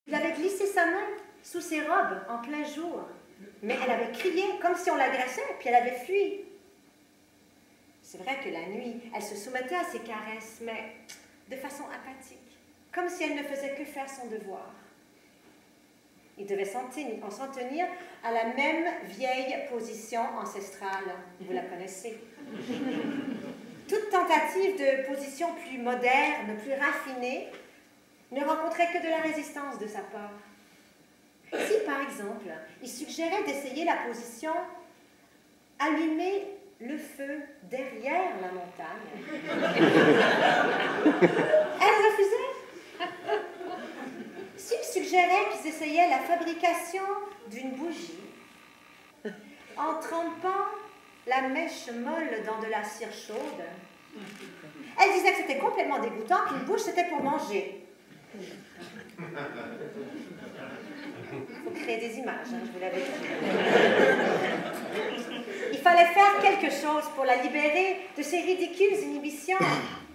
Il avait glissé sa main sous ses robes en plein jour, mais elle avait crié comme si on l'agressait, puis elle avait fui. C'est vrai que la nuit, elle se soumettait à ses caresses, mais de façon apathique, comme si elle ne faisait que faire son devoir. Il devait s'en tenir à la même vieille position ancestrale. Vous la connaissez. Toute tentative de position plus moderne, plus raffinée, ne rencontrait que de la résistance de sa part. Si, par exemple, il suggérait d'essayer la position « allumer le feu derrière la montagne », elle refusait. S'il suggérait qu'ils essayaient la fabrication d'une bougie en trempant la mèche molle dans de la cire chaude, elle disait que c'était complètement dégoûtant, qu'une bouche c'était pour manger. Il faut créer des images, hein, je vous l'avais dit. Il fallait faire quelque chose pour la libérer de ces ridicules inhibitions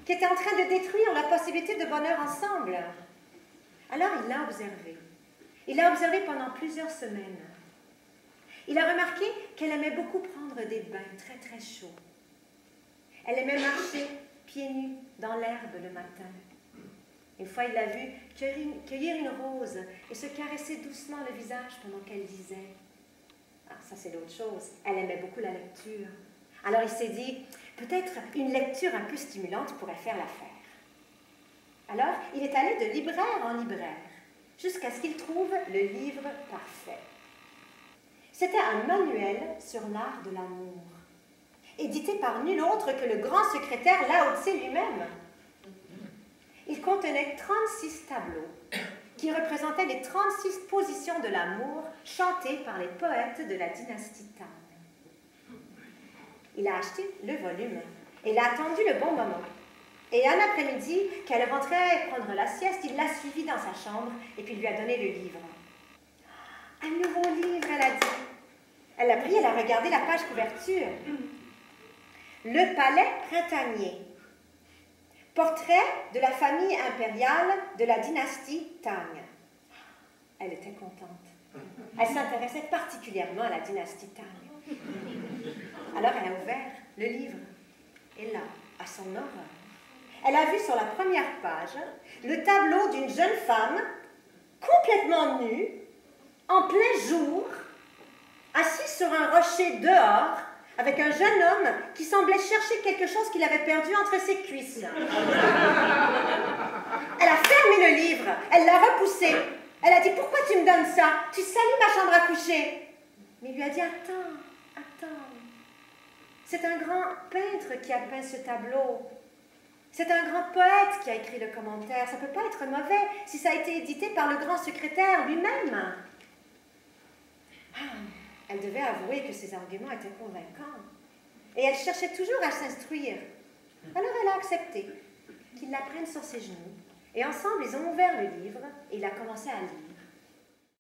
qui étaient en train de détruire la possibilité de bonheur ensemble. Alors il l'a observée. Il l'a observée pendant plusieurs semaines. Il a remarqué qu'elle aimait beaucoup prendre des bains très très chauds. Elle aimait marcher pieds nus dans l'herbe le matin. Une fois, il l'a vue cueillir une rose et se caresser doucement le visage pendant qu'elle lisait. Ah, ça c'est l'autre chose. Elle aimait beaucoup la lecture. Alors il s'est dit, peut-être une lecture un peu stimulante pourrait faire l'affaire. Alors, il est allé de libraire en libraire, jusqu'à ce qu'il trouve le livre parfait. C'était un manuel sur l'art de l'amour, édité par nul autre que le grand secrétaire Lao Tse lui-même. Il contenait 36 tableaux qui représentaient les 36 positions de l'amour chantées par les poètes de la dynastie Tang. Il a acheté le volume et il a attendu le bon moment. Et un après-midi, qu'elle rentrait prendre la sieste, il l'a suivie dans sa chambre et puis lui a donné le livre. « Un nouveau livre, elle a dit. » Elle l'a pris, elle a regardé la page couverture. « Le palais printanier. Portrait de la famille impériale de la dynastie Tang. » Elle était contente. Elle s'intéressait particulièrement à la dynastie Tang. Alors elle a ouvert le livre. Et là, à son horreur, elle a vu sur la première page le tableau d'une jeune femme complètement nue, en plein jour, assise sur un rocher dehors, avec un jeune homme qui semblait chercher quelque chose qu'il avait perdu entre ses cuisses. Elle a fermé le livre, elle l'a repoussé. Elle a dit, pourquoi tu me donnes ça? Tu salis ma chambre à coucher. Mais il lui a dit, attends, attends. C'est un grand peintre qui a peint ce tableau. C'est un grand poète qui a écrit le commentaire. Ça ne peut pas être mauvais si ça a été édité par le grand secrétaire lui-même. Elle devait avouer que ses arguments étaient convaincants. Et elle cherchait toujours à s'instruire. Alors elle a accepté qu'il la prenne sur ses genoux. Et ensemble, ils ont ouvert le livre et il a commencé à lire.